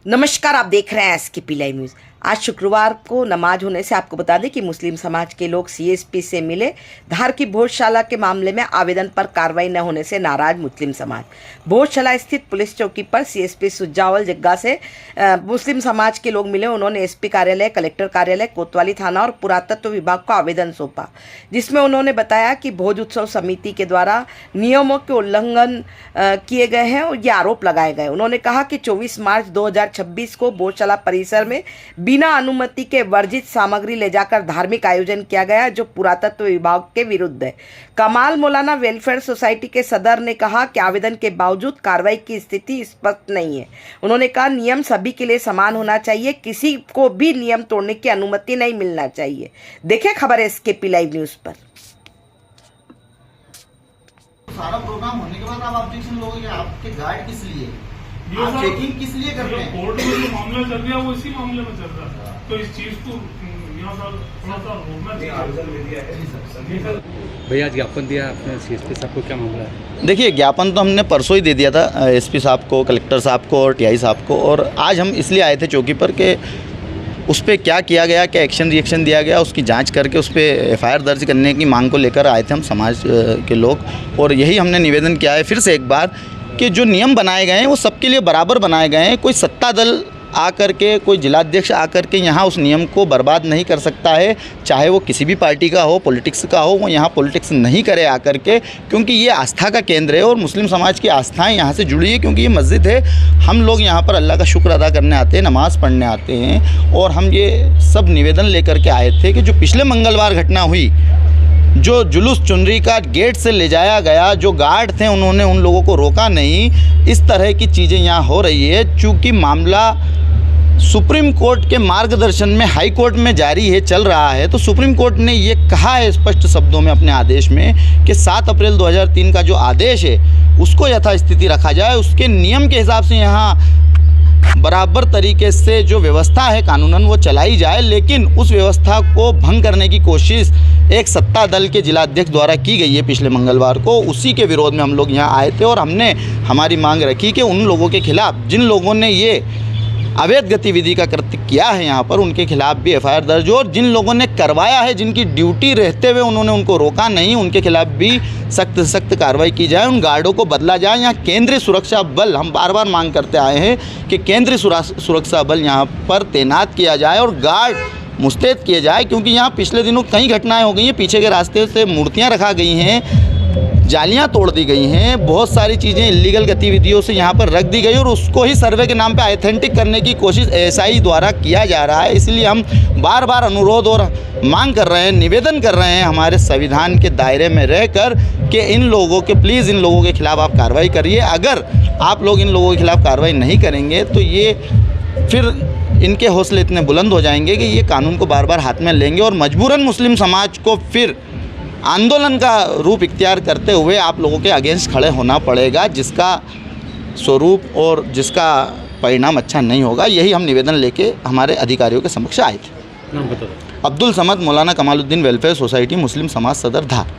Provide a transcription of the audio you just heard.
नमस्कार, आप देख रहे हैं एसकेपी लाइव न्यूज़। आज शुक्रवार को नमाज होने से आपको बता दें कि मुस्लिम समाज के लोग सीएसपी से मिले। धार की भोजशाला के मामले में आवेदन पर कार्रवाई न होने से नाराज मुस्लिम समाज। भोजशाला स्थित पुलिस चौकी पर सीएसपी सुजावल जग्गा से मुस्लिम समाज के लोग मिले। उन्होंने एसपी कार्यालय, कलेक्टर कार्यालय, कोतवाली थाना और पुरातत्व विभाग को आवेदन सौंपा, जिसमें उन्होंने बताया कि भोज उत्सव समिति के द्वारा नियमों के उल्लंघन किए गए हैं और ये आरोप लगाए गए। उन्होंने कहा कि 24 मार्च 2026 को भोजशाला परिसर में बिना अनुमति के वर्जित सामग्री ले जाकर धार्मिक आयोजन किया गया, जो पुरातत्व विभाग के विरुद्ध है। कमाल मौलाना वेलफेयर सोसाइटी के सदर ने कहा कि आवेदन के बावजूद कार्रवाई की स्थिति स्पष्ट नहीं है। उन्होंने कहा नियम सभी के लिए समान होना चाहिए, किसी को भी नियम तोड़ने की अनुमति नहीं मिलना चाहिए। देखें खबर एसकेपी लाइव न्यूज़ पर। सारा प्रोग्राम होने के बाद आप ऑब्जेक्शन लोगे, आपके गार्ड किस लिए, आप चेकिंग किस लिए करते हैं? कोर्ट में जो मामला चल रहा है वो इसी मामले में चल रहा है, तो इस चीज को थोड़ा सा रोकना चाहिए। भैया ज्ञापन दिया आपने सीएसपी साहब को, क्या मामला है? देखिए, ज्ञापन तो हमने परसों ही दे दिया था एसपी साहब को, कलेक्टर साहब को और टीआई साहब को, और आज हम इसलिए आए थे चौकी पर कि उस पर क्या किया गया, क्या एक्शन रिएक्शन दिया गया, उसकी जांच करके उस पर एफआईआर दर्ज करने की मांग को लेकर आए थे हम समाज के लोग। और यही हमने निवेदन किया है फिर से एक बार कि जो नियम बनाए गए हैं वो सबके लिए बराबर बनाए गए हैं। कोई सत्ता दल आकर के, कोई जिलाध्यक्ष आकर के यहाँ उस नियम को बर्बाद नहीं कर सकता है, चाहे वो किसी भी पार्टी का हो, पॉलिटिक्स का हो। वो यहाँ पॉलिटिक्स नहीं करे आकर के, क्योंकि ये आस्था का केंद्र है और मुस्लिम समाज की आस्थाएं यहाँ से जुड़ी है, क्योंकि ये मस्जिद है। हम लोग यहाँ पर अल्लाह का शुक्र अदा करने आते हैं, नमाज़ पढ़ने आते हैं। और हम ये सब निवेदन लेकर के आए थे कि जो पिछले मंगलवार घटना हुई, जो जुलूस चुनरी का गेट से ले जाया गया, जो गार्ड थे उन्होंने उन लोगों को रोका नहीं, इस तरह की चीज़ें यहाँ हो रही है। चूँकि मामला सुप्रीम कोर्ट के मार्गदर्शन में हाई कोर्ट में जारी है, चल रहा है, तो सुप्रीम कोर्ट ने ये कहा है स्पष्ट शब्दों में अपने आदेश में कि 7 अप्रैल 2003 का जो आदेश है उसको यथास्थिति रखा जाए, उसके नियम के हिसाब से यहाँ बराबर तरीके से जो व्यवस्था है कानूनन वो चलाई जाए। लेकिन उस व्यवस्था को भंग करने की कोशिश एक सत्ता दल के जिलाध्यक्ष द्वारा की गई है पिछले मंगलवार को। उसी के विरोध में हम लोग यहाँ आए थे और हमने हमारी मांग रखी कि उन लोगों के खिलाफ, जिन लोगों ने ये अवैध गतिविधि का कृत्य किया है यहाँ पर, उनके खिलाफ भी एफआईआर दर्ज हो, और जिन लोगों ने करवाया है, जिनकी ड्यूटी रहते हुए उन्होंने उनको रोका नहीं, उनके खिलाफ भी सख्त से सख्त कार्रवाई की जाए, उन गार्डों को बदला जाए। यहाँ केंद्रीय सुरक्षा बल, हम बार बार मांग करते आए हैं कि केंद्रीय सुरक्षा बल यहाँ पर तैनात किया जाए और गार्ड मुस्तैद किए जाए, क्योंकि यहाँ पिछले दिनों कई घटनाएँ हो गई हैं। पीछे के रास्ते से मूर्तियाँ रखा गई हैं, जालियां तोड़ दी गई हैं, बहुत सारी चीज़ें इलीगल गतिविधियों से यहाँ पर रख दी गई, और उसको ही सर्वे के नाम पे ऑथेंटिक करने की कोशिश एएसआई द्वारा किया जा रहा है। इसलिए हम बार बार अनुरोध और मांग कर रहे हैं, निवेदन कर रहे हैं हमारे संविधान के दायरे में रहकर कि इन लोगों के, प्लीज़ इन लोगों के खिलाफ आप कार्रवाई करिए। अगर आप लोग इन लोगों के खिलाफ कार्रवाई नहीं करेंगे तो ये फिर इनके हौसले इतने बुलंद हो जाएंगे कि ये कानून को बार बार हाथ में लेंगे और मजबूरन मुस्लिम समाज को फिर आंदोलन का रूप इख्तियार करते हुए आप लोगों के अगेंस्ट खड़े होना पड़ेगा, जिसका स्वरूप और जिसका परिणाम अच्छा नहीं होगा। यही हम निवेदन लेके हमारे अधिकारियों के समक्ष आए थे। नाम बता दो। अब्दुल समद मौलाना कमालुद्दीन वेलफेयर सोसाइटी मुस्लिम समाज सदर धार।